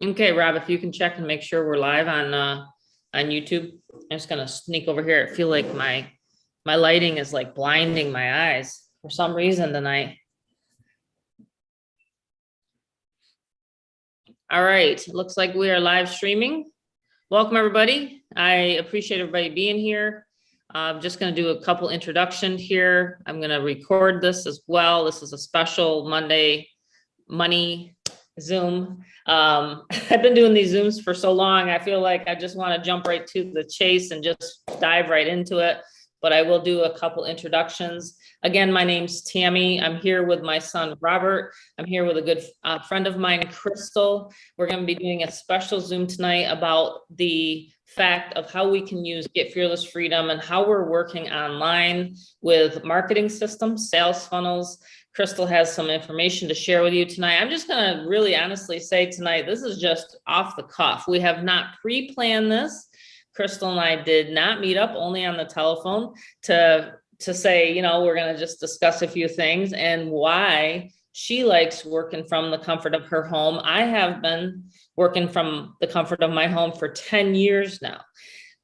Okay, Rob, if you can check and make sure we're live on YouTube. I'm just gonna sneak over here. I feel like my lighting is like blinding my eyes for some reason tonight. All right, looks like we are live streaming. Welcome, everybody. I appreciate everybody being here. I'm just gonna do a couple introductions here. I'm gonna record this as well. This is a special Monday money Zoom. I've been doing these Zooms for so long. I feel like I just want to jump right to the chase and just dive right into it. But I will do a couple introductions. Again, my name's Tammy. I'm here with my son, Robert. I'm here with a good friend of mine, Crystal. We're going to be doing a special Zoom tonight about the fact of how we can use Get Fearless Freedom and how we're working online with marketing systems, sales funnels. Crystal has some information to share with you tonight. I'm just going to really honestly say tonight, this is just off the cuff. We have not pre-planned this. Crystal and I did not meet up, only on the telephone to say, you know, we're going to just discuss a few things and why she likes working from the comfort of her home. I have been working from the comfort of my home for 10 years now,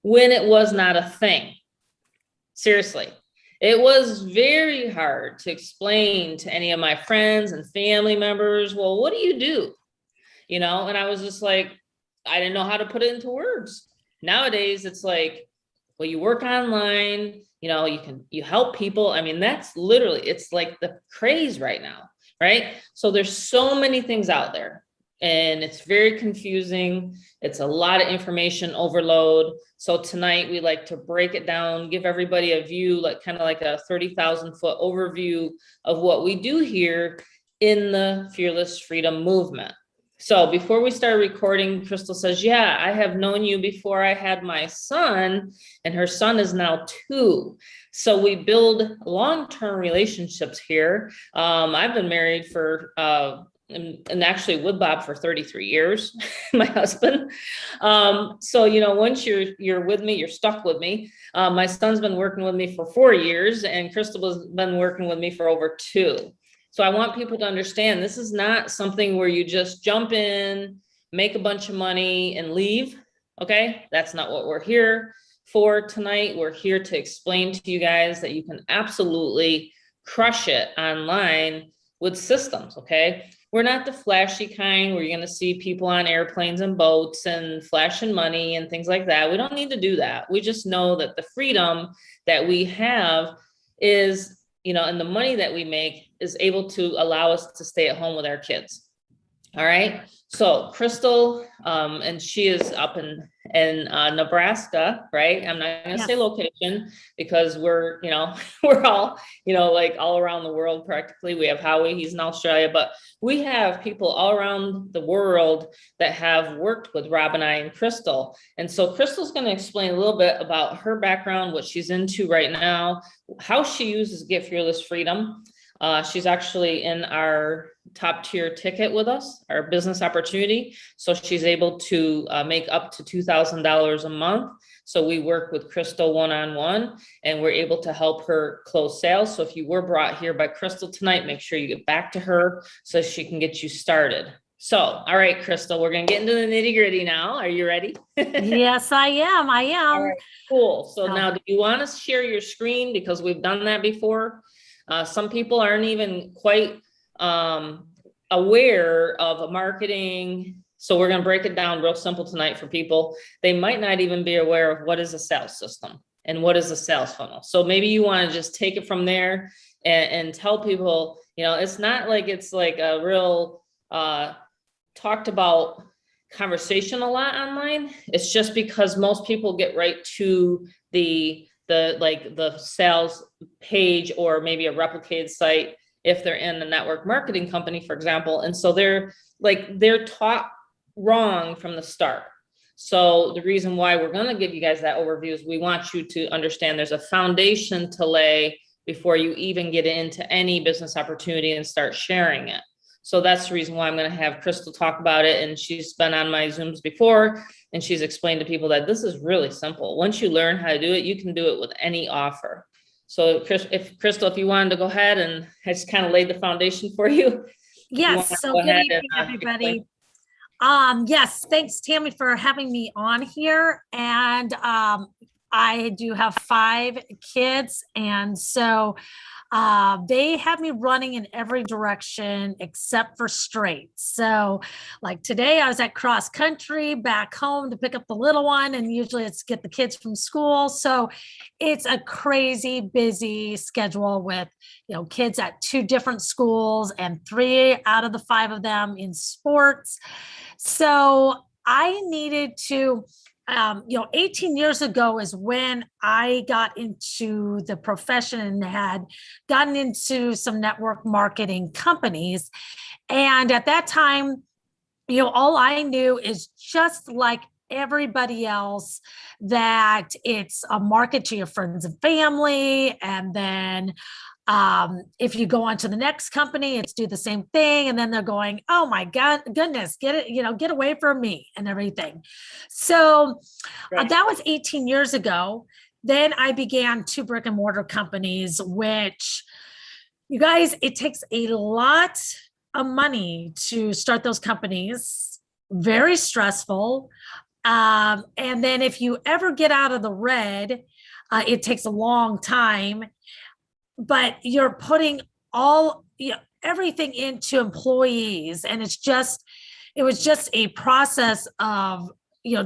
when it was not a thing. Seriously. It was very hard to explain to any of my friends and family members, well, what do you do? You know, and I was just like, I didn't know how to put it into words. Nowadays, it's like, well, you work online, you know, you help people. I mean, that's literally, it's like the craze right now, right? So there's so many things out there and it's very confusing. It's a lot of information overload. So tonight we like to break it down, give everybody a view, like kind of like a 30,000 foot overview of what we do here in the Fearless Freedom movement. So before we start recording, Crystal says, yeah, I have known you before I had my son, and her son is now 2. So we build long-term relationships here. I've been married for, and actually with Bob for 33 years, my husband. So, you know, once you're with me, you're stuck with me. My son's been working with me for 4 years and Crystal has been working with me for over 2. So I want people to understand this is not something where you just jump in, make a bunch of money and leave. Okay. That's not what we're here for tonight. We're here to explain to you guys that you can absolutely crush it online with systems. Okay. We're not the flashy kind where you're going to see people on airplanes and boats and flashing money and things like that. We don't need to do that. We just know that the freedom that we have is, you know, and the money that we make is able to allow us to stay at home with our kids. All right. So Crystal, and she is up in Nebraska, right? I'm not going to say location because we're, you know, we're all, you know, like all around the world practically. We have Howie, he's in Australia, but we have people all around the world that have worked with Rob and I and Crystal. And so Crystal's going to explain a little bit about her background, what she's into right now, how she uses Get Fearless Freedom. She's actually in our top tier ticket with us, our business opportunity. So she's able to make up to $2,000 a month. So we work with Crystal one-on-one and we're able to help her close sales. So if you were brought here by Crystal tonight, make sure you get back to her so she can get you started. So, all right, Crystal, we're going to get into the nitty gritty now. Are you ready? Yes, I am. All right, cool. So now do you want to share your screen? Because we've done that before. Some people aren't even quite aware of marketing. So we're going to break it down real simple tonight for people. They might not even be aware of what is a sales system and what is a sales funnel. So maybe you want to just take it from there and tell people, you know, it's not like it's like a real talked about conversation a lot online. It's just because most people get right to the sales page or maybe a replicated site if they're in the network marketing company, for example. And so they're taught wrong from the start. So the reason why we're going to give you guys that overview is we want you to understand there's a foundation to lay before you even get into any business opportunity and start sharing it. So that's the reason why I'm going to have Crystal talk about it. And she's been on my Zooms before, and she's explained to people that this is really simple. Once you learn how to do it, you can do it with any offer. So Crystal, if you wanted to go ahead, and I just kind of laid the foundation for you. Yes. So good evening, everybody. Yes, thanks, Tammy, for having me on here. And I do have 5 kids, and so they have me running in every direction except for straight. So, like today, I was at cross country back home to pick up the little one, and usually it's get the kids from school. So, it's a crazy busy schedule with kids at 2 different schools and 3 out of the 5 of them in sports. So I needed to, 18 years ago is when I got into the profession and had gotten into some network marketing companies. And at that time, all I knew is just like everybody else that it's a market to your friends and family. And then if you go on to the next company, it's do the same thing. And then they're going, oh my God, goodness, get it, get away from me and everything. So that was 18 years ago. Then I began 2 brick and mortar companies, which you guys, it takes a lot of money to start those companies, very stressful. And then if you ever get out of the red, it takes a long time, but you're putting everything into employees. And it was just a process of,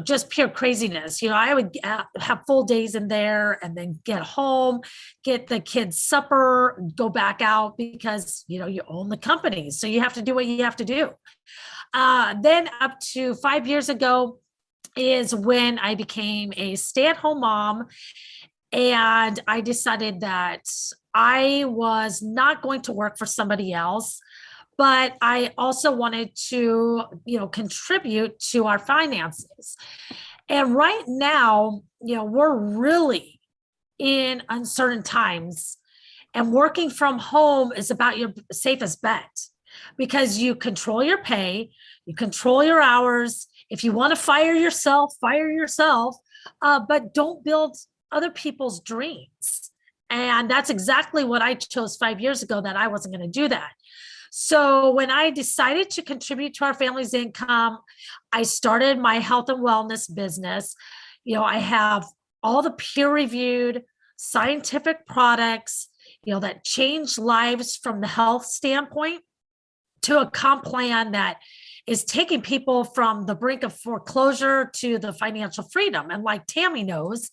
just pure craziness. I would have full days in there and then get home, get the kids supper, go back out because, you own the company. So you have to do what you have to do. Then up to 5 years ago is when I became a stay-at-home mom. And I decided that I was not going to work for somebody else, but I also wanted to, contribute to our finances. And right now, we're really in uncertain times, and working from home is about your safest bet because you control your pay, you control your hours. If you want to fire yourself, but don't build other people's dreams. And that's exactly what I chose 5 years ago, that I wasn't going to do that. So when I decided to contribute to our family's income, I started my health and wellness business. I have all the peer-reviewed scientific products, that change lives from the health standpoint, to a comp plan that is taking people from the brink of foreclosure to the financial freedom. And like Tammy knows,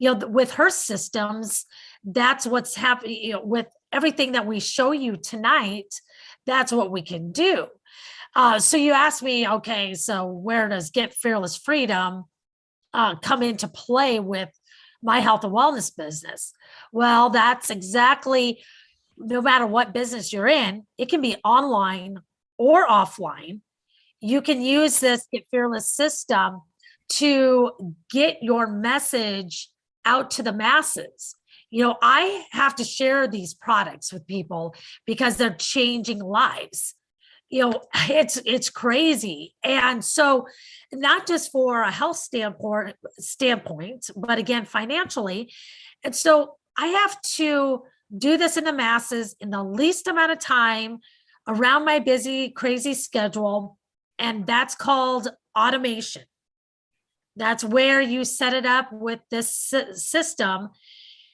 with her systems, that's what's happening. With everything that we show you tonight, that's what we can do. So you asked me, okay, so where does Get Fearless Freedom come into play with my health and wellness business? Well, that's exactly, no matter what business you're in, it can be online or offline. You can use this Get Fearless system to get your message out to the masses. I have to share these products with people because they're changing lives. It's crazy. And so not just for a health standpoint, but again, financially. And so I have to do this in the masses in the least amount of time around my busy, crazy schedule. And that's called automation. That's where you set it up with this system.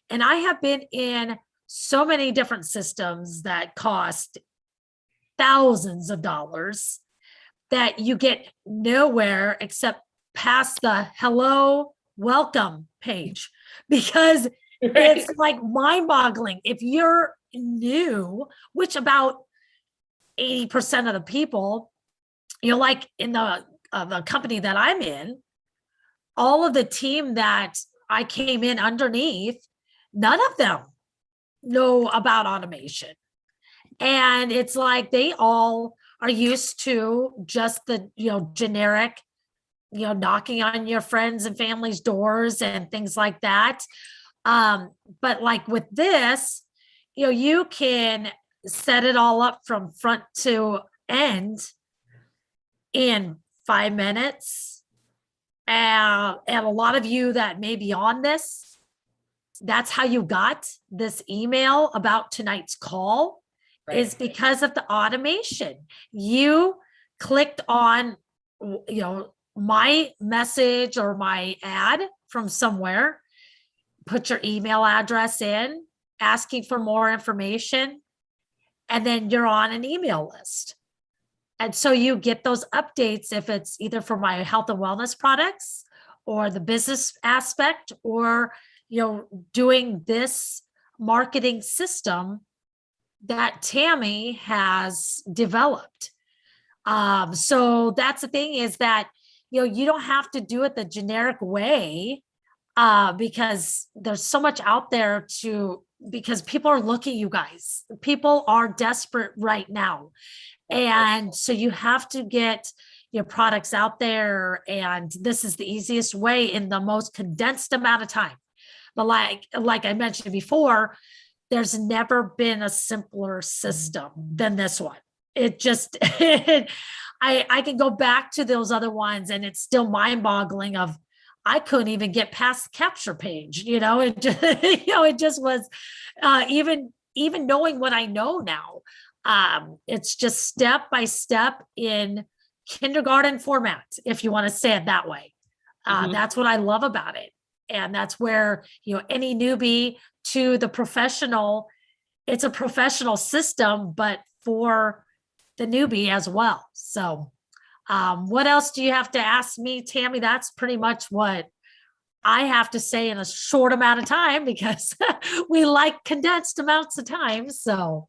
And I have been in so many different systems that cost thousands of dollars that you get nowhere except past the hello, welcome page, because it's like mind-boggling. If you're new, which about 80% of the people, like in the company that I'm in, all of the team that I came in underneath, none of them know about automation. And it's like they all are used to just the, generic, knocking on your friends and family's doors and things like that. But like with this, you can set it all up from front to end in 5 minutes. And a lot of you that may be on this, that's how you got this email about tonight's call, is because of the automation. You clicked on my message or my ad from somewhere, put your email address in, asking for more information, and then you're on an email list. And so you get those updates if it's either for my health and wellness products or the business aspect, or, doing this marketing system that Tammy has developed. So that's the thing, is that, you don't have to do it the generic way, because there's so much out there because people are looking, you guys, people are desperate right now. And so you have to get your products out there, and this is the easiest way in the most condensed amount of time. But like I mentioned before, there's never been a simpler system than this one. It just, I can go back to those other ones and it's still mind boggling of, I couldn't even get past the capture page, it just, it just was, even knowing what I know now, it's just step by step in kindergarten format, if you want to say it that way. That's what I love about it. And that's where, any newbie to the professional, it's a professional system, but for the newbie as well. So, what else do you have to ask me, Tammy? That's pretty much what I have to say in a short amount of time, because we like condensed amounts of time. So,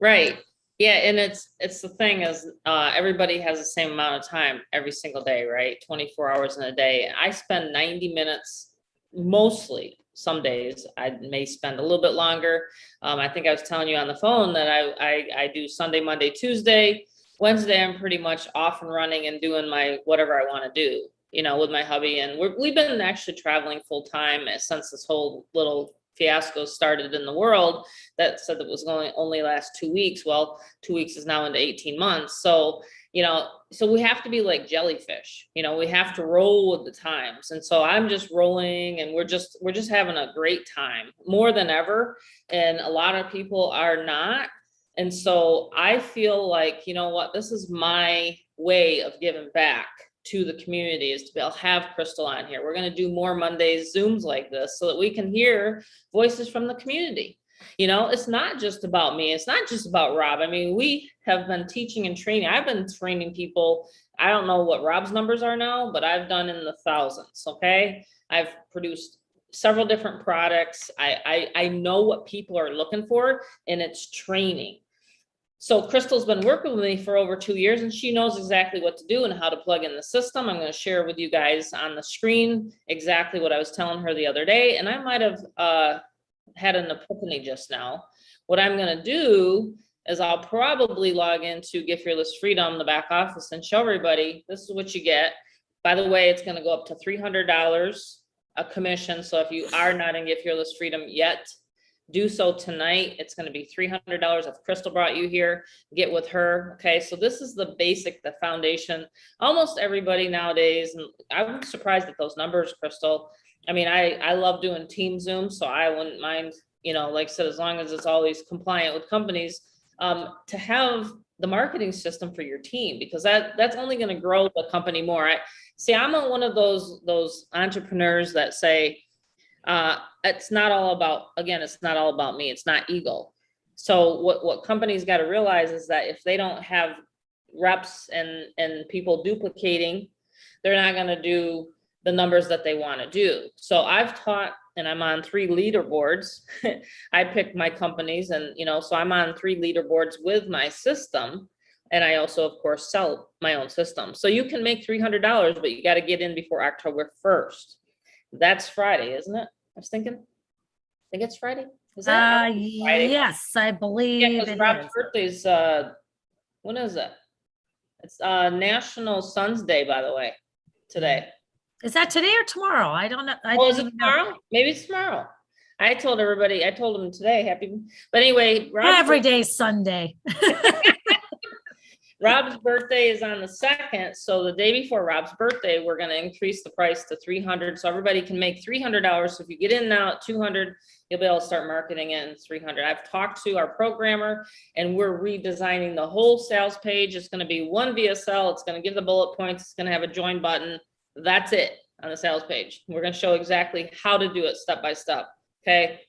right. Yeah. And it's the thing is, everybody has the same amount of time every single day, right? 24 hours in a day. I spend 90 minutes, mostly. Some days I may spend a little bit longer. I think I was telling you on the phone that I do Sunday, Monday, Tuesday. Wednesday, I'm pretty much off and running and doing my whatever I want to do, with my hubby. And we've been actually traveling full time since this whole little fiasco started in the world that said that was going only last 2 weeks. Well, 2 weeks is now into 18 months. So, so we have to be like jellyfish, we have to roll with the times. And so I'm just rolling, and we're just having a great time more than ever. And a lot of people are not. And so I feel like, this is my way of giving back to the community, is to be able to have Crystal on here. We're going to do more Mondays Zooms like this so that we can hear voices from the community. It's not just about me. It's not just about Rob. I mean, we have been teaching and training. I've been training people. I don't know what Rob's numbers are now, but I've done in the thousands. Okay. I've produced several different products. I know what people are looking for, and it's training. So Crystal's been working with me for over 2 years, and she knows exactly what to do and how to plug in the system. I'm going to share with you guys on the screen exactly what I was telling her the other day. And I might have had an epiphany just now. What I'm going to do is I'll probably log into Get Fearless Freedom, the back office, and show everybody this is what you get. By the way, it's going to go up to $300 a commission. So if you are not in Get Fearless Freedom yet, do so tonight. It's going to be $300 if Crystal brought you here. Get with her. Okay. So this is the basic, the foundation. Almost everybody nowadays, and I'm surprised at those numbers, Crystal. I mean, I love doing team Zoom, so I wouldn't mind, like I said, as long as it's always compliant with companies, to have the marketing system for your team, because that's only going to grow the company more. I'm one of those entrepreneurs that say, it's not all about me. It's not ego. So what companies got to realize is that if they don't have reps and people duplicating, they're not going to do the numbers that they want to do. So I've taught, and I'm on 3 leaderboards. I pick my companies, and, so I'm on 3 leaderboards with my system. And I also, of course, sell my own system. So you can make $300, but you got to get in before October 1st. That's Friday, isn't it? I think it's Friday. Is that Friday? Yes, I believe. Yeah, because Rob's birthday's when is it? It's National Sons Day, by the way, today. Is that today or tomorrow? I don't know. Is it tomorrow? Maybe it's tomorrow. I told them today, but anyway, every day's Sunday. Rob's birthday is on the 2nd, so the day before Rob's birthday, we're gonna increase the price to 300, so everybody can make $300. So if you get in now at 200, you'll be able to start marketing it in 300. I've talked to our programmer, and we're redesigning the whole sales page. It's gonna be one VSL. It's gonna give the bullet points. It's gonna have a join button. That's it on the sales page. We're gonna show exactly how to do it step by step, okay?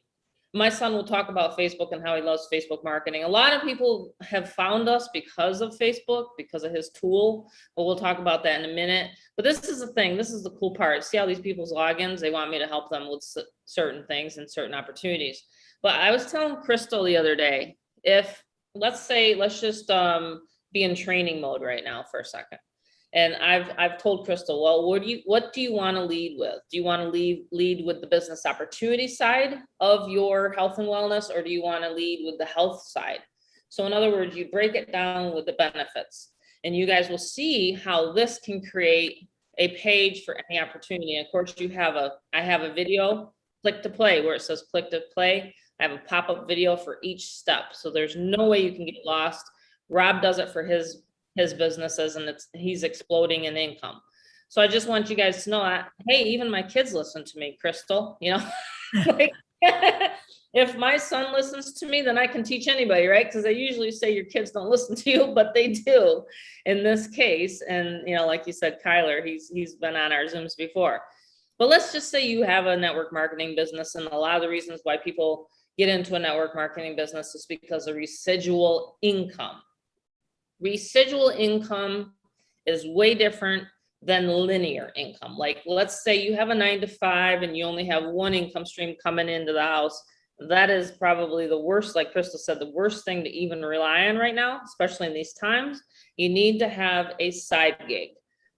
My son will talk about Facebook and how he loves Facebook marketing. A lot of people have found us because of Facebook, because of his tool, but we'll talk about that in a minute. But this is the thing, this is the cool part. See how these people's logins, they want me to help them with certain things and certain opportunities. But I was telling Crystal the other day, if, let's just be in training mode right now for a second. And I've told Crystal, well, what do you want to lead with? Do you want to lead with the business opportunity side of your health and wellness, or do you want to lead with the health side? So in other words, you break it down with the benefits, and you guys will see how this can create a page for any opportunity. And of course, I have a video, click to play, where it says click to play. I have a pop-up video for each step. So there's no way you can get lost. Rob does it for his businesses, and he's exploding in income. So I just want you guys to know that, hey, even my kids listen to me, Crystal, you know, like, if my son listens to me, then I can teach anybody, right? Because they usually say your kids don't listen to you, but they do in this case. And, you know, like you said, Kyler, he's been on our Zooms before. But let's just say you have a network marketing business, and a lot of the reasons why people get into a network marketing business is because of residual income. Residual income is way different than linear income. Like, let's say you have a 9-to-5 and you only have one income stream coming into the house. That is probably the worst, like Crystal said, the worst thing to even rely on right now, especially in these times. You need to have a side gig,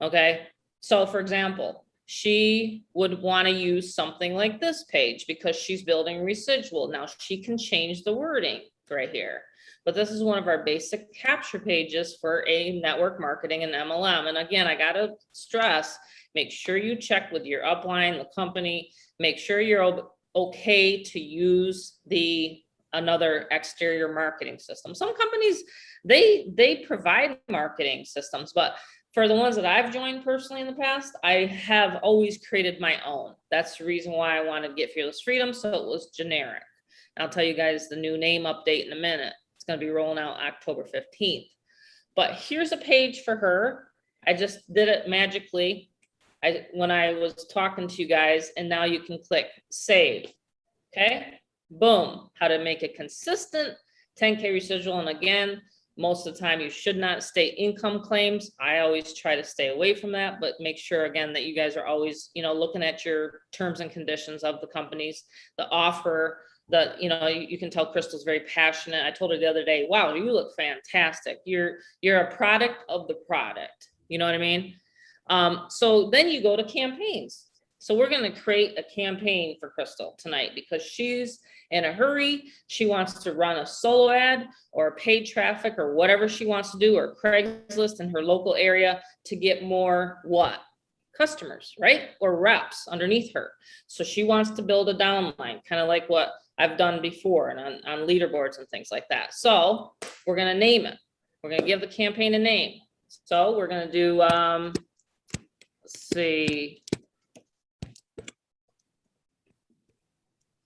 okay? So for example, she would want to use something like this page because she's building residual. Now she can change the wording right here. But this is one of our basic capture pages for a network marketing and MLM. And again, I got to stress, make sure you check with your upline, the company, make sure you're okay to use another exterior marketing system. Some companies, they provide marketing systems, but for the ones that I've joined personally in the past, I have always created my own. That's the reason why I wanted to get Fearless Freedom, so it was generic. And I'll tell you guys the new name update in a minute. Going to be rolling out October 15th. But here's a page for her. I just did it magically when I was talking to you guys, and now you can click save. Okay, boom. How to make a consistent 10K residual. And again, most of the time you should not state income claims. I always try to stay away from that, but make sure again that you guys are always, you know, looking at your terms and conditions of the companies, the offer. That, you know, you can tell Crystal's very passionate. I told her the other day, wow, you look fantastic. You're a product of the product. You know what I mean? So then you go to campaigns. So we're going to create a campaign for Crystal tonight because she's in a hurry. She wants to run a solo ad or paid traffic or whatever she wants to do, or Craigslist in her local area to get more what? Customers, right? Or reps underneath her. So she wants to build a downline, kind of like what I've done before and on leaderboards and things like that. So we're going to name it. We're going to give the campaign a name. So we're going to do, let's see.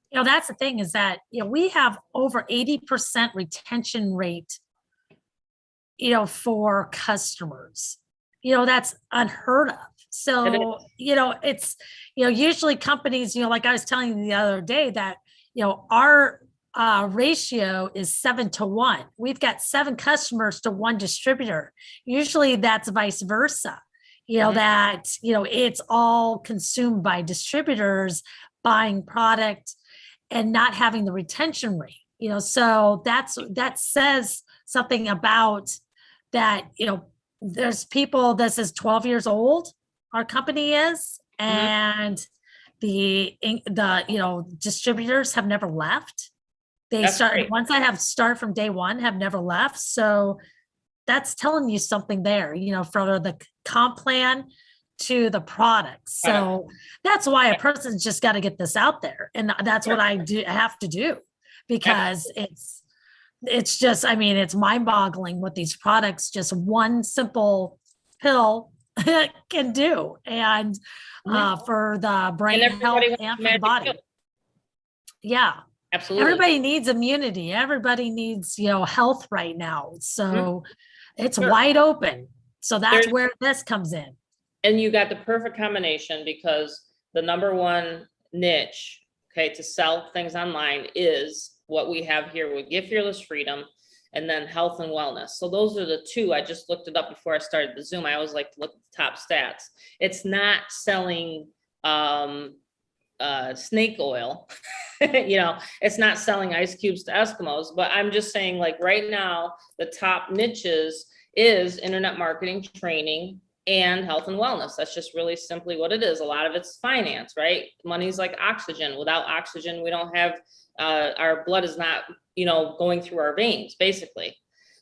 You know, that's the thing is that, you know, we have over 80% retention rate, you know, for customers. You know, that's unheard of. So, you know, it's, you know, usually companies, you know, like I was telling you the other day that, you know, our ratio is 7-to-1. We've got 7 customers to 1 distributor. Usually that's vice versa, you know, that, you know, it's all consumed by distributors buying product and not having the retention rate, you know, so that says something about that, you know, there's people, this is 12 years old, our company is, and the you know, distributors have never left. They started, ones that have start from day one have never left. So that's telling you something there, you know, from the comp plan to the product. So that's why a person's just got to get this out there. And that's what I have to do, because it's, it's just, I mean, it's mind boggling what these products, just one simple pill can do. And for the And brain health everybody wants and for the magic body. pill. Yeah. Absolutely. Everybody needs immunity. Everybody needs, health right now. So it's Sure. wide open. So that's There's, where this comes in. and you got the perfect combination because the number one niche, okay, to sell things online is what we have here with Get Fearless Freedom and then health and wellness. So those are the two. I just looked it up before I started the Zoom. I always like to look at the top stats. It's not selling snake oil. It's not selling ice cubes to Eskimos, but I'm just saying, like, right now, the top niches is internet marketing, training, and health and wellness. That's just really simply what it is. A lot of it's finance, right? Money's like oxygen. Without oxygen, we don't have, our blood is not, going through our veins, basically.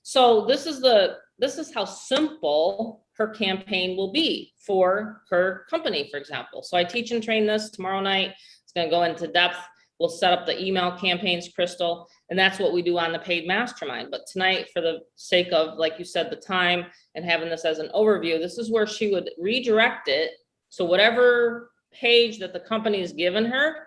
So this is how simple her campaign will be for her company, for example. So I teach and train this tomorrow night. It's going to go into depth. We'll set up the email campaigns, Crystal, and that's what we do on the paid mastermind. But tonight, for the sake of, like you said, the time and having this as an overview, this is where she would redirect it. So whatever page that the company has given her,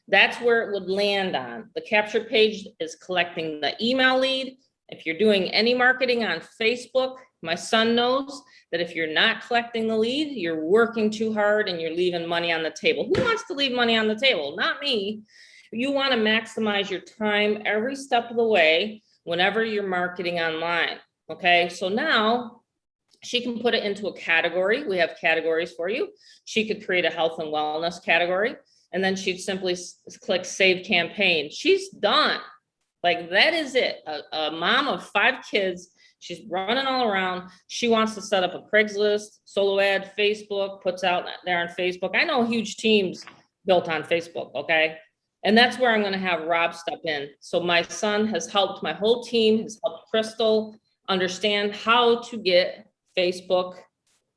that's where it would land on. The capture page is collecting the email lead. If you're doing any marketing on Facebook, my son knows that if you're not collecting the lead, you're working too hard and you're leaving money on the table. Who wants to leave money on the table? Not me. You want to maximize your time every step of the way whenever you're marketing online. Okay, so now she can put it into a category. We have categories for you. She could create a health and wellness category, and then she'd simply click Save Campaign. She's done. Like, that is it. A mom of 5 kids. She's running all around. She wants to set up a Craigslist, solo ad, Facebook, puts out there on Facebook. I know huge teams built on Facebook, okay? And that's where I'm going to have Rob step in. So my son has helped, my whole team has helped Crystal understand how to get Facebook,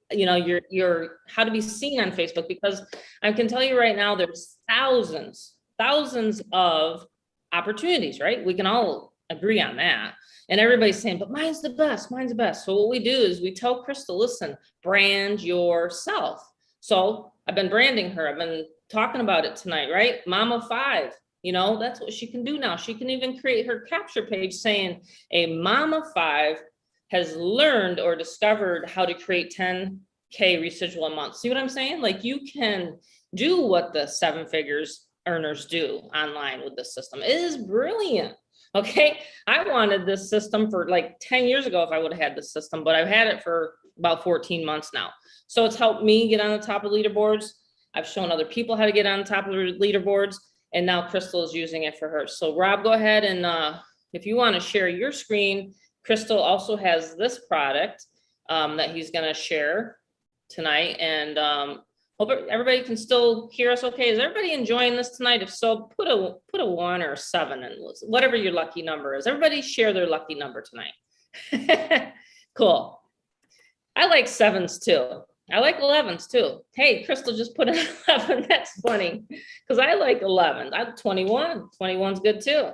your how to be seen on Facebook, because I can tell you right now, there's thousands of opportunities, right? We can all agree on that. And everybody's saying, but mine's the best, mine's the best. So what we do is we tell Crystal, listen, brand yourself. So I've been branding her. I've been talking about it tonight, right? Mom of 5, that's what she can do now. She can even create her capture page saying a mom of 5 has learned or discovered how to create 10K residual a month. See what I'm saying? Like, you can do what the 7 figures earners do online with this system. It is brilliant. Okay. I wanted this system for like 10 years ago if I would have had this system, but I've had it for about 14 months now. So it's helped me get on the top of leaderboards. I've shown other people how to get on top of the leaderboards, and now Crystal is using it for her. So Rob, go ahead and if you want to share your screen, Crystal also has this product that he's going to share tonight, and hope everybody can still hear us okay. Is everybody enjoying this tonight? If so, put a 1 or a 7 and whatever your lucky number is. Everybody share their lucky number tonight. Cool. I like 7s too. I like 11s too. Hey, Crystal just put an 11. That's funny because I like 11. I'm 21. 21's good too.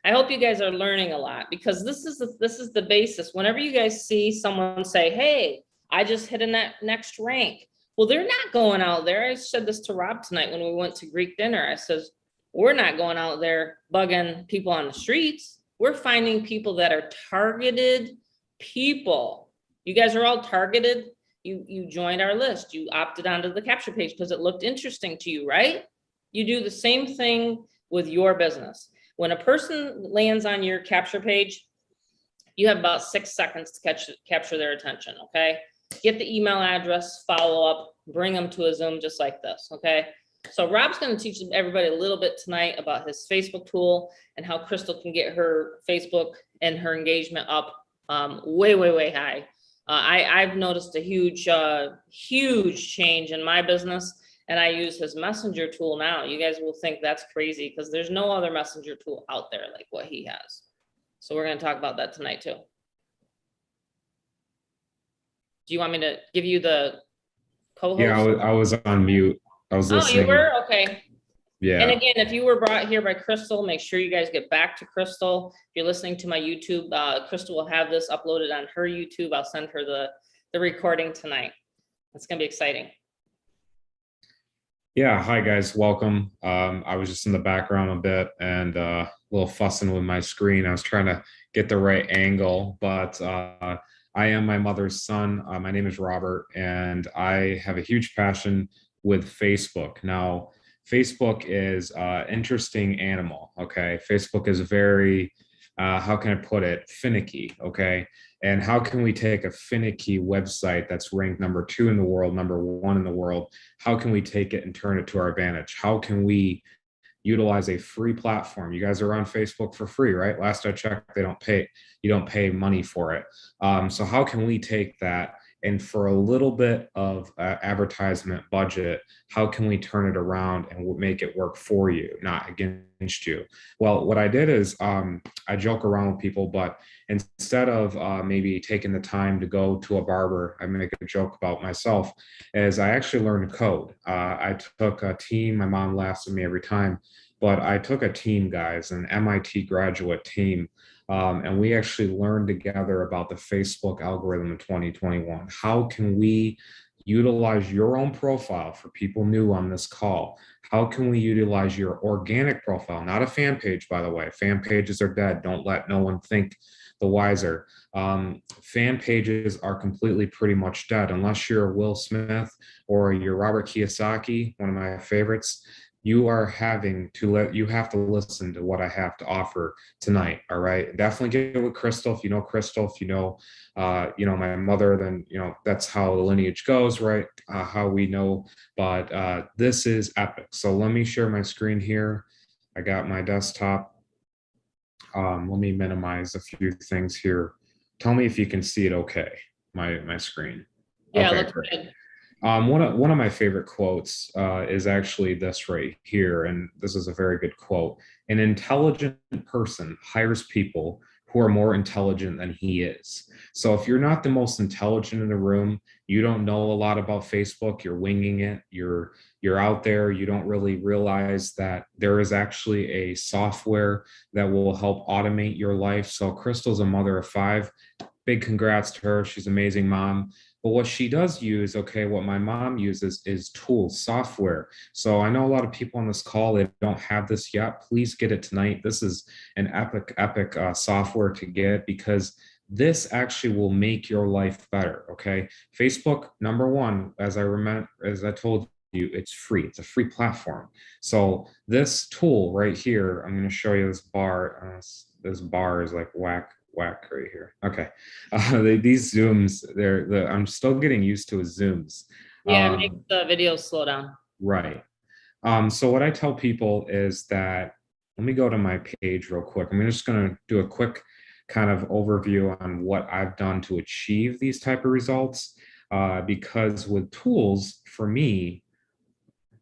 I hope you guys are learning a lot, because this is the basis. Whenever you guys see someone say, hey, I just hit a next rank. Well, they're not going out there. I said this to Rob tonight when we went to Greek dinner. I says, we're not going out there bugging people on the streets. We're finding people that are targeted people. You guys are all targeted. You joined our list. You opted onto the capture page because it looked interesting to you, right? You do the same thing with your business. When a person lands on your capture page, you have about 6 seconds to capture their attention, okay? Get the email address, follow up, bring them to a Zoom just like this, okay? So Rob's going to teach everybody a little bit tonight about his Facebook tool and how Crystal can get her Facebook and her engagement up way high. I've noticed a huge change in my business, and I use his messenger tool now. You guys will think that's crazy because there's no other messenger tool out there like what he has. So we're going to talk about that tonight too. Do you want me to give you the co-host? Yeah, I was on mute. I was Oh, listening. you were? Okay. And Yeah. again, if you were brought here by Crystal, make sure you guys get back to Crystal. If you're listening to my YouTube, Crystal will have this uploaded on her YouTube. I'll send her the recording tonight. It's gonna be exciting. Yeah, hi guys, welcome. I was just in the background a bit and a little fussing with my screen. I was trying to get the right angle, but I am my mother's son. My name is Robert, and I have a huge passion with Facebook. Now, Facebook is an interesting animal, okay? Facebook is very, how can I put it, finicky, okay? And how can we take a finicky website that's ranked #2 in the world, #1 in the world? How can we take it and turn it to our advantage? How can we utilize a free platform? You guys are on Facebook for free, right? Last I checked, you don't pay money for it. So how can we take that and for a little bit of advertisement budget, how can we turn it around and make it work for you, not against you? Well, what I did is I joke around with people, but instead of maybe taking the time to go to a barber, I make a joke about myself, is I actually learned to code. I took a team, my mom laughs at me every time, but I took a team, guys, an MIT graduate team, and we actually learned together about the Facebook algorithm in 2021. How can we utilize your own profile for people new on this call? How can we utilize your organic profile, not a fan page, by the way? Fan pages are dead. Don't let no one think the wiser. Fan pages are completely pretty much dead unless you're Will Smith or you're Robert Kiyosaki, one of my favorites. You have to listen to what I have to offer tonight. All right. Definitely get with Crystal. If you know Crystal, if you know my mother, then, that's how the lineage goes, right? How we know, but this is epic. So let me share my screen here. I got my desktop. Let me minimize a few things here. Tell me if you can see it okay, my screen. Yeah, Okay, looks great. good. One of my favorite quotes is actually this right here, and this is a very good quote. An intelligent person hires people who are more intelligent than he is. So if you're not the most intelligent in the room, you don't know a lot about Facebook, you're winging it, you're out there, you don't really realize that there is actually a software that will help automate your life. So Crystal's a mother of 5. Big congrats to her. She's an amazing mom. But what she does use, okay, what my mom uses is tools, software. So I know a lot of people on this call, they don't have this yet. Please get it tonight. This is an epic software to get, because this actually will make your life better, okay? Facebook, #1, as I told you, it's free. It's a free platform. So this tool right here, I'm going to show you this bar. This bar is like whack right here. Okay. These zooms, I'm still getting used to zooms. Yeah, it makes the video slow down. Right. So what I tell people is that, let me go to my page real quick. I'm just going to do a quick kind of overview on what I've done to achieve these type of results. Because with tools, for me,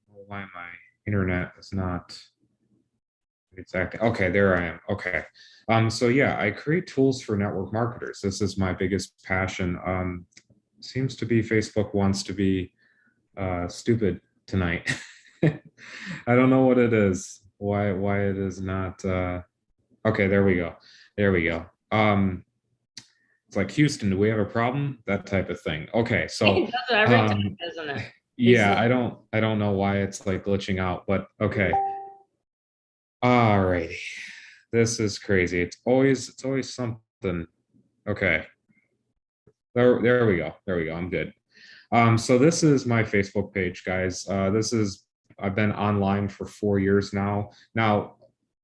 why my internet is not exactly. Okay, there I am. Okay. So yeah, I create tools for network marketers. This is my biggest passion. Seems to be Facebook wants to be stupid tonight. I don't know what it is. Why it is not okay, there we go. There we go. It's like, Houston, do we have a problem? That type of thing. Okay, so It does it every time, isn't it? yeah, I don't know why it's like glitching out, but okay. All righty. This is crazy. It's always something. Okay. There we go. There we go. I'm good. So this is my Facebook page, guys. I've been online for 4 years now. Now,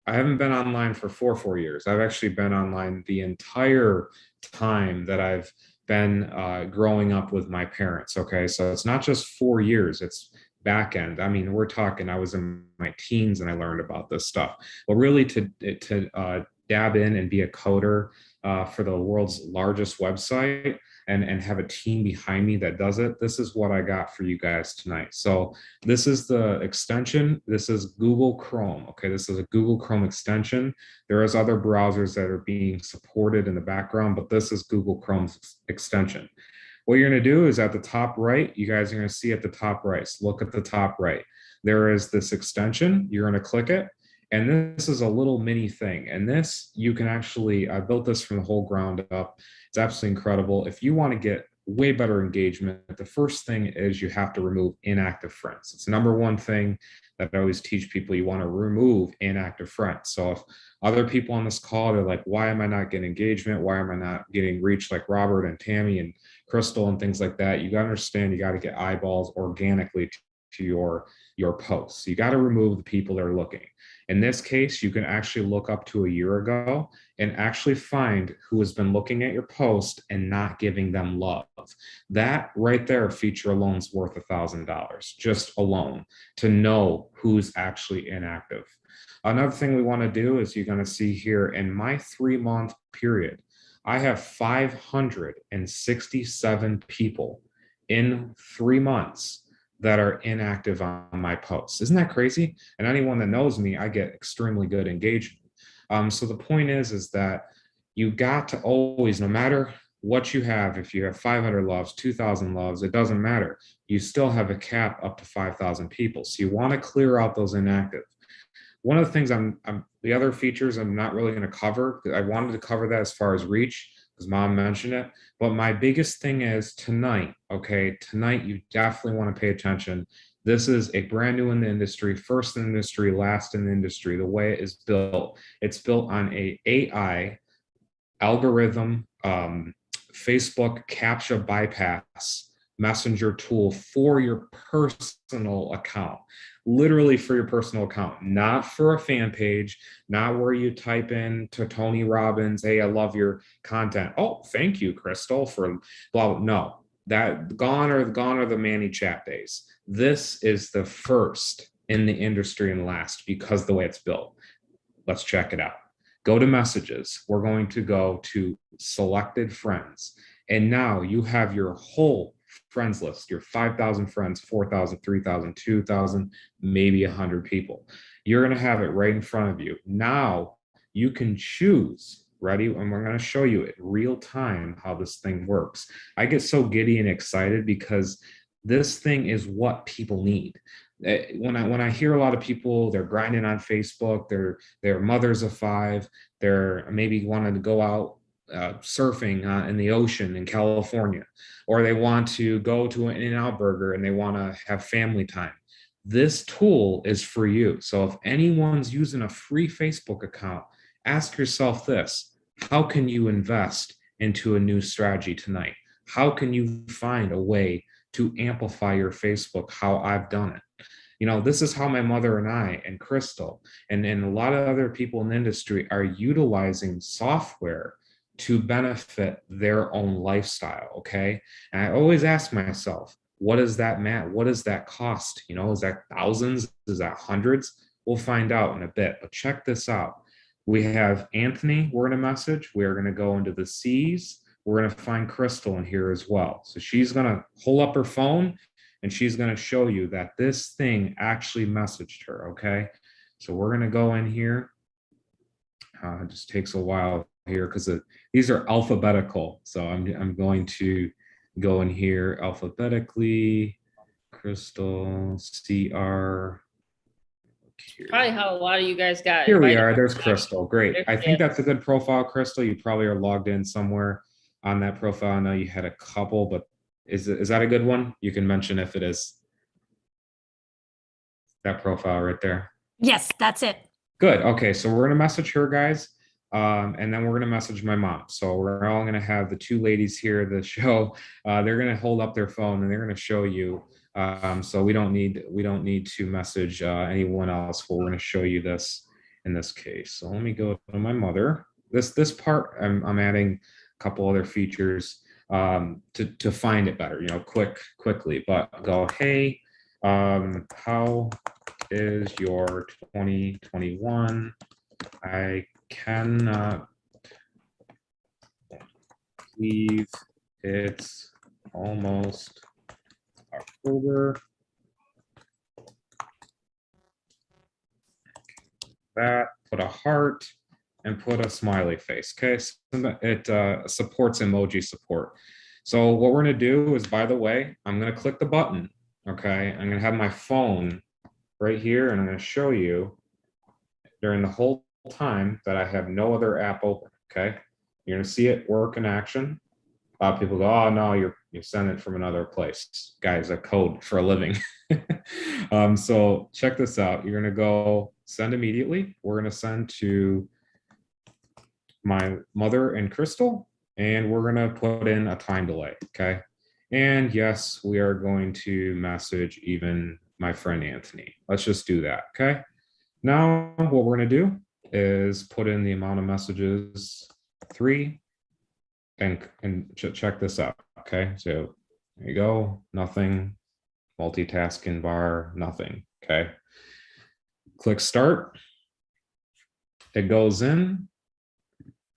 I haven't been online for 4 years. I've actually been online the entire time that I've been growing up with my parents. Okay. So it's not just 4 years, it's back end. I mean, we're talking, I was in my teens and I learned about this stuff. But really to dab in and be a coder for the world's largest website, and have a team behind me that does it. This is what I got for you guys tonight. So this is the extension. This is Google Chrome. Okay, this is a Google Chrome extension. There is other browsers that are being supported in the background, but this is Google Chrome's extension. What you're going to do is at the top right, you guys are going to see at the top right. So look at the top right. there is this extension. You're going to click it. And this is a little mini thing. And this, you can actually, I built this from the whole ground up. It's absolutely incredible. If you want to get way better engagement, the first thing is you have to remove inactive friends. It's the number one thing that I always teach people. You want to remove inactive friends. So if other people on this call, they're like, why am I not getting engagement? Why am I not getting reach like Robert and Tammy and Crystal and things like that? You got to understand, you got to get eyeballs organically to your posts. You got to remove the people that are looking. In this case, you can actually look up to a year ago and actually find who has been looking at your post and not giving them love. That right there, feature alone is worth $1,000, just alone, to know who's actually inactive. Another thing we want to do is, you're going to see here in my 3-month period, I have 567 people in 3 months that are inactive on my posts. Isn't that crazy? And anyone that knows me, I get extremely good engagement. So the point is that you got to always, no matter what you have, if you have 500 loves, 2,000 loves, it doesn't matter. You still have a cap up to 5,000 people. So you want to clear out those inactive. One of the things the other features I'm not really going to cover. I wanted to cover that as far as reach, because Mom mentioned it. But my biggest thing is tonight, okay? Tonight, you definitely want to pay attention. This is a brand new in the industry, first in the industry, last in the industry. The way it is built, it's built on a AI algorithm, Facebook CAPTCHA bypass messenger tool for your personal account. Literally for your personal account, not for a fan page, not where you type in to Tony Robbins, hey, I love your content. Oh, thank you, Crystal, for blah, blah. No, that gone are the Manny chat days. This is the first in the industry and last, because the way it's built. Let's check it out. Go to messages. We're going to go to selected friends. And now you have your whole friends list, your 5,000 friends, 4,000, 3,000, 2,000, maybe 100 people. You're going to have it right in front of you. Now you can choose, ready? And we're going to show you in real time how this thing works. I get so giddy and excited because this thing is what people need. When I hear a lot of people, they're grinding on Facebook, they're mothers of 5, they're maybe wanting to go out surfing in the ocean in California, or they want to go to an In-N-Out Burger and they want to have family time. This tool is for you. So if anyone's using a free Facebook account, ask yourself this: how can you invest into a new strategy tonight? How can you find a way to amplify your Facebook how I've done it? You know, this is how my mother and I and Crystal and a lot of other people in the industry are utilizing software to benefit their own lifestyle, okay? And I always ask myself, what does that matter? What does that cost? You know, is that thousands? Is that hundreds? We'll find out in a bit, but check this out. We have Anthony, we're in a message. We're gonna go into the C's. We're gonna find Crystal in here as well. So she's gonna hold up her phone and she's gonna show you that this thing actually messaged her, okay? So we're gonna go in here. It just takes a while here because these are alphabetical. So I'm going to go in here alphabetically. Crystal, CR. Probably how a lot of you guys got Here we invited. are. There's Crystal. Great. There I she think is. that's a good profile, Crystal. You probably are logged in somewhere on that profile. I know you had a couple, but is that a good one? You can mention if it is. That profile right there. Yes, that's it. Good. Okay, so we're gonna message her, guys, and then we're gonna message my mom. So we're all gonna have the two ladies here the show. They're gonna hold up their phone and they're gonna show you. So we don't need to message anyone else. We're gonna show you this in this case. So let me go to my mother. This part I'm adding a couple other features to find it better. You know, quickly. But go, hey, how is your 2021? I cannot believe it's almost October. That, put a heart and put a smiley face. Okay, so it supports emoji support. So what we're gonna do is, by the way, I'm gonna click the button. Okay, I'm gonna have my phone right here, and I'm going to show you during the whole time that I have no other app open. Okay. You're going to see it work in action. A lot of people go, oh no, you're sending it from another place. Guys, I code for a living. So check this out. You're going to go send immediately. We're going to send to my mother and Crystal, and we're going to put in a time delay. Okay. And yes, we are going to message even my friend Anthony. Let's just do that. Okay. Now what we're going to do is put in the amount of messages, 3, and check this out. Okay. So there you go. Nothing. Multitasking bar, nothing. Okay. Click start. It goes in.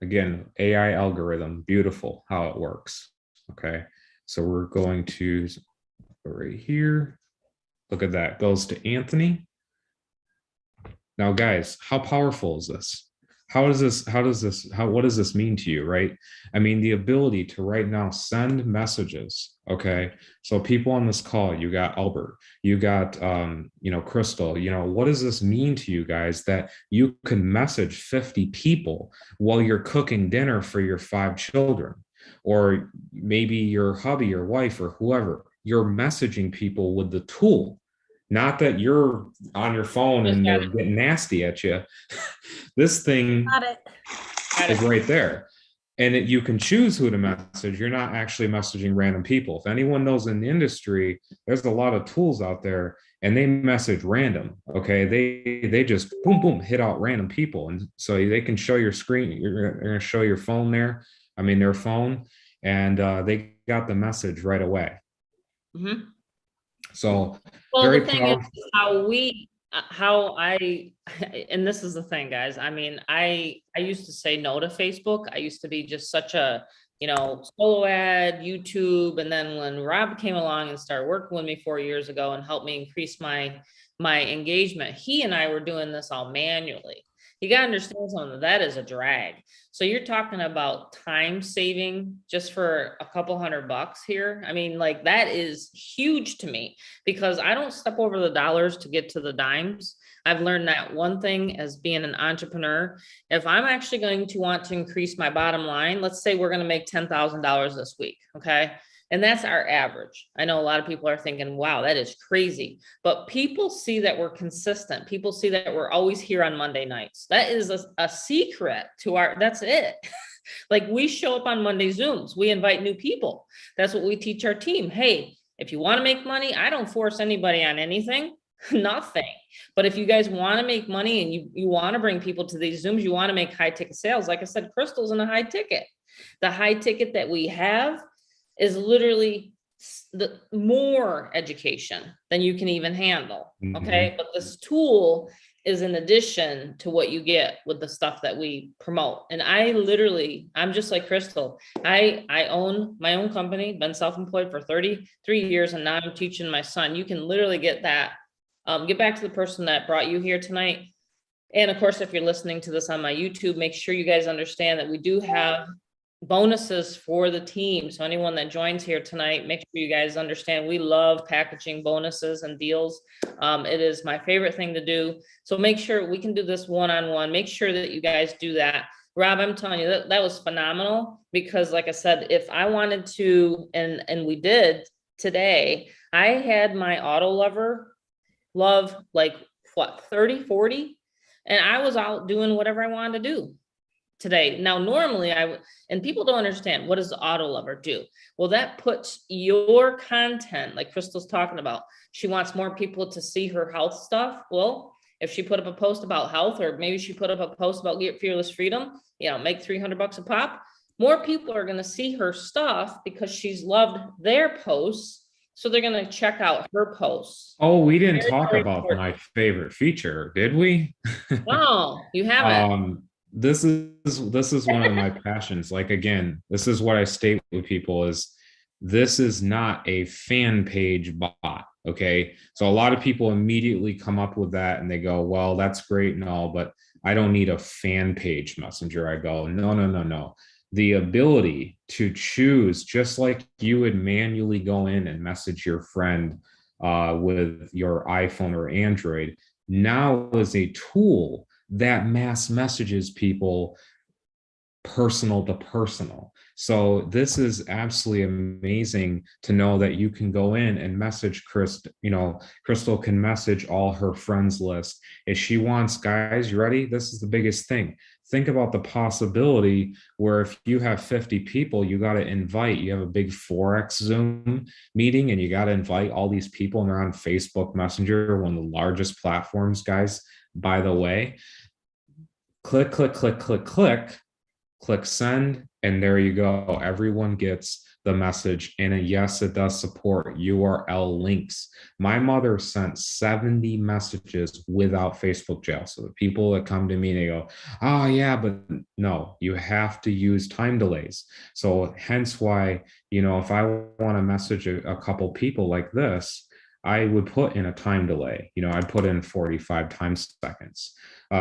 Again, AI algorithm, beautiful how it works. Okay. So we're going to go right here. Look at that. Goes to Anthony. Now, guys, how powerful is this? What does this mean to you, right? I mean, the ability to right now send messages. Okay. So people on this call, you got Albert, you got, Crystal, what does this mean to you guys that you can message 50 people while you're cooking dinner for your 5 children, or maybe your hubby or wife or whoever, you're messaging people with the tool. Not that you're on your phone and they're getting nasty at you. This thing is right there. And you can choose who to message. You're not actually messaging random people. If anyone knows in the industry, there's a lot of tools out there and they message random. Okay. They just boom, boom, hit out random people. And so they can show your screen. You're going to show your phone there. I mean, their phone, and they got the message right away. Mm-hmm. So very the thing powerful. Is and this is the thing, guys. I mean, I used to say no to Facebook. I used to be just such a, solo ad, YouTube. And then when Rob came along and started working with me 4 years ago and helped me increase my engagement, he and I were doing this all manually. You got to understand something, that is a drag. So you're talking about time saving just for a couple $100 here. I mean, like, that is huge to me because I don't step over the dollars to get to the dimes. I've learned that one thing as being an entrepreneur. If I'm actually going to want to increase my bottom line, let's say we're going to make $10,000 this week. Okay. And that's our average. I know a lot of people are thinking, wow, that is crazy. But people see that we're consistent. People see that we're always here on Monday nights. That is a secret to that's it. Like, we show up on Monday Zooms. We invite new people. That's what we teach our team. Hey, if you want to make money, I don't force anybody on anything, nothing. But if you guys want to make money and you want to bring people to these Zooms, you want to make high ticket sales. Like I said, Crystal's in a high ticket. The high ticket that we have is literally the more education than you can even handle. Okay. Mm-hmm. But this tool is in addition to what you get with the stuff that we promote. And I'm just like Crystal. I own my own company, been self-employed for 33 years. And now I'm teaching my son. You can literally get that. Get back to the person that brought you here tonight. And of course, if you're listening to this on my YouTube, make sure you guys understand that we do have bonuses for the team. So anyone that joins here tonight, make sure you guys understand we love packaging bonuses and deals. It is my favorite thing to do. So make sure we can do this one-on-one. Make sure that you guys do that. Rob, I'm telling you, that was phenomenal because, like I said, if I wanted to, and we did today, I had my auto love like what, 30, 40, and I was out doing whatever I wanted to do today. Now, normally and people don't understand, what does the auto lover do? Well, that puts your content, like Crystal's talking about, she wants more people to see her health stuff. Well, if she put up a post about health, or maybe she put up a post about Get Fearless Freedom, make $300 a pop, more people are going to see her stuff because she's loved their posts. So they're going to check out her posts. Oh, we didn't talk about my favorite feature, did we? No, you haven't. This is one of my passions. Like, again, this is what I state with people is this is not a fan page bot. Okay. So a lot of people immediately come up with that and they go, well, that's great and all, but I don't need a fan page messenger. I go, no. The ability to choose, just like you would manually go in and message your friend with your iPhone or Android, now is a tool that mass messages people personal to personal. So this is absolutely amazing to know that you can go in and message Crystal can message all her friends list. If she wants, guys, you ready? This is the biggest thing. Think about the possibility where if you have 50 people, you got to invite, you have a big Forex Zoom meeting and you got to invite all these people and they're on Facebook Messenger, one of the largest platforms, guys, by the way. Click, click, click, click, click send, and there you go. Everyone gets the message. And yes, it does support URL links. My mother sent 70 messages without Facebook jail. So the people that come to me, they go, oh yeah, but no, you have to use time delays. So hence why, if I want to message a couple people like this, I would put in a time delay. I'd put in 45 time seconds.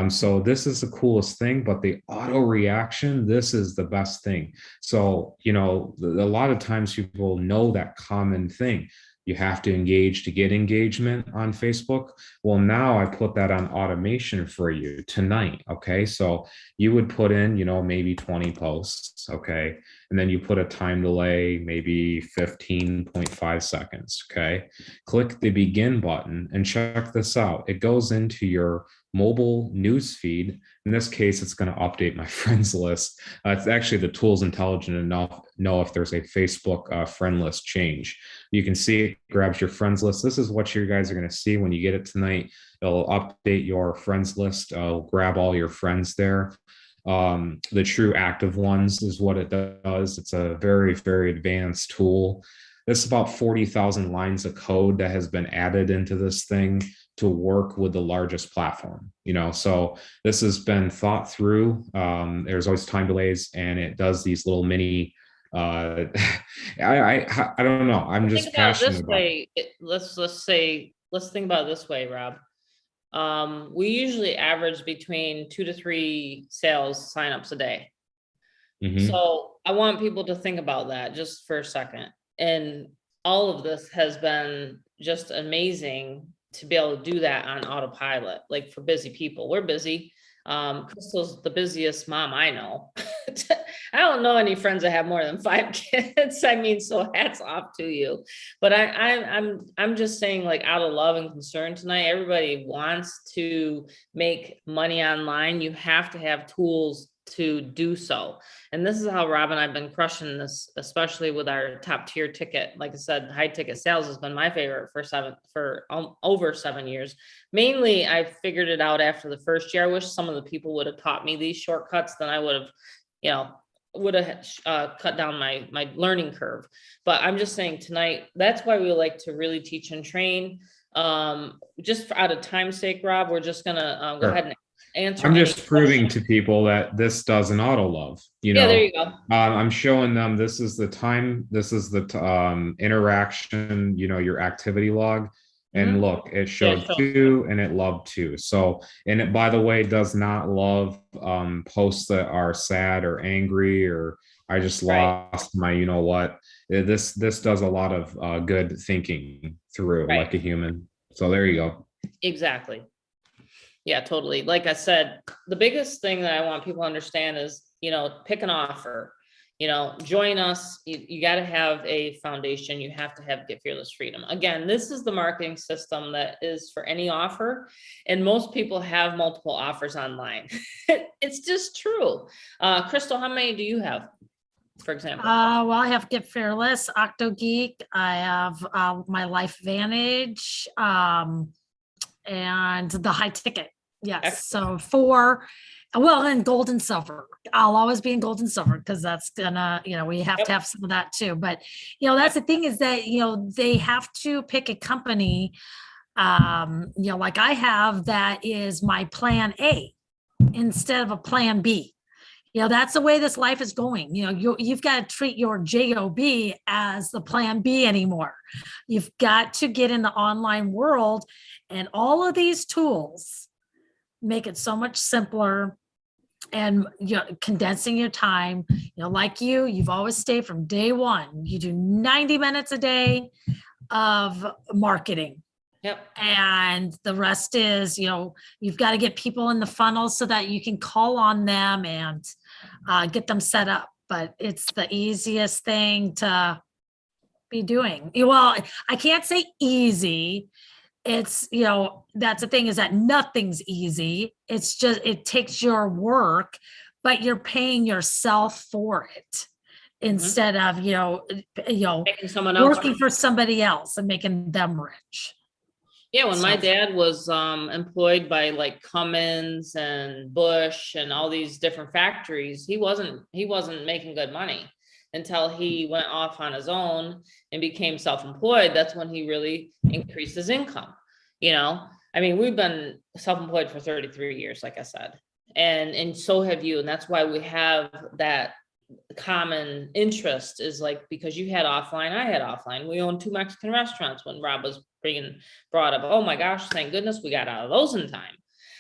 So this is the coolest thing, but the auto reaction, this is the best thing. So, a lot of times people know that common thing. You have to engage to get engagement on Facebook. Well, now I put that on automation for you tonight. Okay. So you would put in, maybe 20 posts. Okay. And then you put a time delay, maybe 15.5 seconds. Okay. Click the begin button and check this out. It goes into your mobile news feed. In this case, it's going to update my friends list. It's actually the tool's intelligent enough to know if there's a Facebook friend list change. You can see it grabs your friends list. This is what you guys are going to see when you get it tonight. It'll update your friends list. Grab all your friends there. The true active ones is what it does. It's a very, very advanced tool. This is about 40,000 lines of code that has been added into this thing to work with the largest platform, so this has been thought through. There's always time delays and it does these little mini, I don't know. I'm just passionate about it. Let's think about it this way, Rob. We usually average between 2 to 3 sales signups a day. Mm-hmm. So I want people to think about that just for a second. And all of this has been just amazing to be able to do that on autopilot, like for busy people. We're busy. Crystal's the busiest mom I know. I don't know any friends that have more than 5 kids. I mean, so hats off to you. But I'm just saying, like, out of love and concern tonight, everybody wants to make money online. You have to have tools to do so. And this is how Rob and I've been crushing this, especially with our top tier ticket. Like I said, high ticket sales has been my favorite for over 7 years. Mainly, I figured it out after the first year. I wish some of the people would have taught me these shortcuts, then I would have, cut down my learning curve. But I'm just saying tonight, that's why we like to really teach and train. Just out of time's sake, Rob, we're just gonna go ahead and answer. I'm just proving to people that this does an auto love. Yeah, there you go. I'm showing them this is the time, this is the interaction, your activity log. And look, it showed 2 and it loved 2. So, and it, by the way, does not love posts that are sad or angry or I just lost my, what. This does a lot of good thinking through like a human. So there you go. Exactly. Yeah, totally. Like I said, the biggest thing that I want people to understand is, pick an offer. Join us. You got to have a foundation. You have to have Get Fearless Freedom. Again, this is the marketing system that is for any offer. And most people have multiple offers online. It's just true. Crystal, how many do you have, for example? Well, I have Get Fearless, OctoGeek. I have my Life Vantage, and the high ticket. Yes. Excellent. So 4. Well, and gold and silver. I'll always be in gold and silver because that's gonna, we have to have some of that too. But, that's the thing is that, they have to pick a company, like I have that is my plan A instead of a plan B. That's the way this life is going. You've got to treat your job as the plan B anymore. You've got to get in the online world, and all of these tools make it so much simpler and condensing your time. Like you've always stayed from day one. You do 90 minutes a day. of marketing. Yep. And the rest is, you've got to get people in the funnel so that you can call on them and get them set up. But it's the easiest thing to be doing. Well, I can't say easy. It's, that's the thing, is that nothing's easy. It's just, it takes your work, but you're paying yourself for it instead of, Making someone else. working for somebody else and making them rich. Yeah, when my So- dad was employed by like Cummins and Bush and all these different factories, he wasn't making good money until he went off on his own and became self-employed. That's when he really increased his income. I mean, we've been self-employed for 33 years, like I said, and so have you. And that's why we have that common interest, is like, because you had offline, I had offline. We owned 2 Mexican restaurants when Rob was brought up. Oh my gosh, thank goodness we got out of those in time.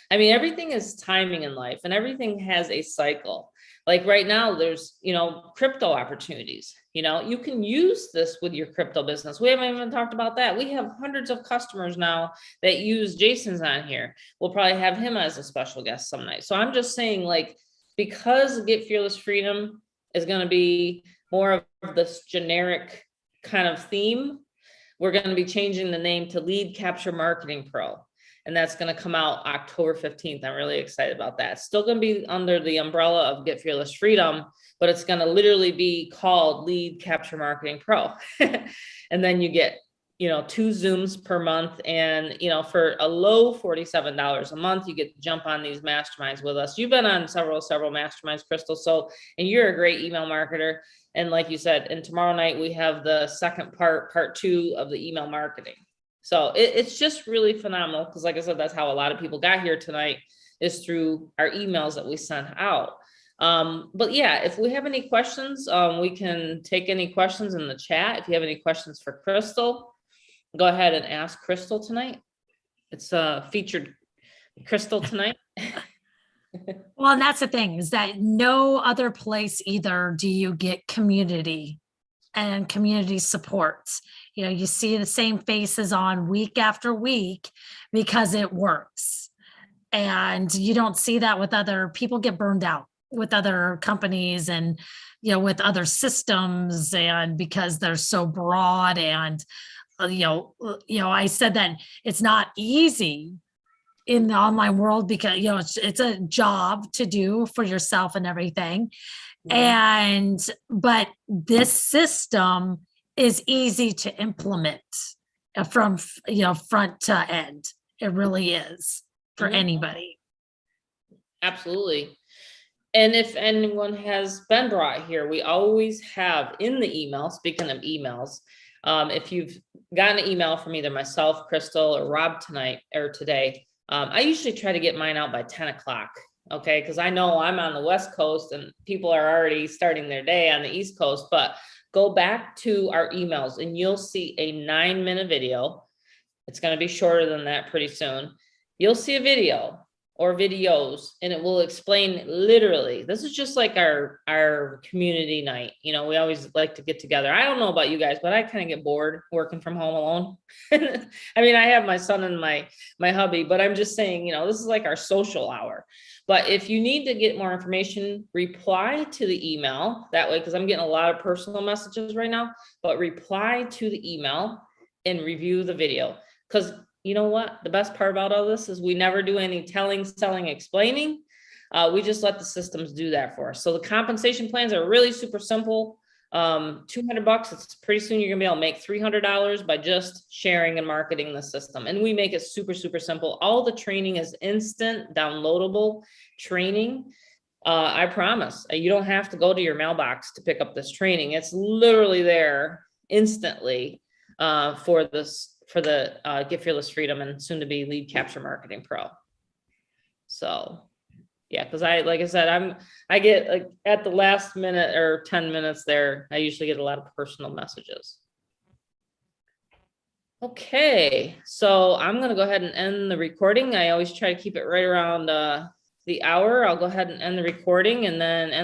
I mean, everything is timing in life, and everything has a cycle. Like right now, there's, crypto opportunities. You can use this with your crypto business. We haven't even talked about that. We have hundreds of customers now that use Jason's on here. We'll probably have him as a special guest some night. So I'm just saying, like, because Get Fearless Freedom is going to be more of this generic kind of theme, we're going to be changing the name to Lead Capture Marketing Pro. And that's going to come out October 15th. I'm really excited about that. It's still going to be under the umbrella of Get Fearless Freedom, but it's going to literally be called Lead Capture Marketing Pro. And then you get, 2 Zooms per month. And, for a low $47 a month, you get to jump on these masterminds with us. You've been on several masterminds, Crystal. So, and you're a great email marketer. And like you said, and tomorrow night we have the second part 2 of the email marketing. So it's just really phenomenal, because like I said, that's how a lot of people got here tonight, is through our emails that we sent out. But yeah, if we have any questions, we can take any questions in the chat. If you have any questions for Crystal, go ahead and ask Crystal tonight. It's featured Crystal tonight. Well, and that's the thing, is that no other place either do you get community and community supports. You see the same faces on week after week because it works. And you don't see that with other people. Get burned out with other companies and, with other systems, and because they're so broad. And, I said that it's not easy in the online world, because, it's a job to do for yourself and everything. But this system is easy to implement from, front to end. It really is for anybody. Absolutely. And if anyone has been brought here, we always have in the email, speaking of emails, if you've gotten an email from either myself, Crystal, or Rob tonight or today, I usually try to get mine out by 10 o'clock. Okay. Because I know I'm on the West Coast and people are already starting their day on the East Coast, but go back to our emails and you'll see a 9-minute video. It's going to be shorter than that pretty soon. You'll see a video or videos, and it will explain literally. This is just like our community night. We always like to get together. I don't know about you guys, but I kind of get bored working from home alone. I mean, I have my son and my hubby, but I'm just saying, this is like our social hour. But if you need to get more information, reply to the email that way, because I'm getting a lot of personal messages right now, but reply to the email and review the video. Because you know what? The best part about all this is we never do any telling, selling, explaining. We just let the systems do that for us. So the compensation plans are really super simple. $200. It's pretty soon you're gonna be able to make $300 by just sharing and marketing the system. And we make it super, super simple. All the training is instant, downloadable training. I promise you don't have to go to your mailbox to pick up this training. It's literally there instantly for the Get Fearless Freedom and soon to be Lead Capture Marketing Pro. So yeah, because like I said, I get like at the last minute or 10 minutes there, I usually get a lot of personal messages. Okay, so I'm gonna go ahead and end the recording. I always try to keep it right around the hour. I'll go ahead and end the recording and then end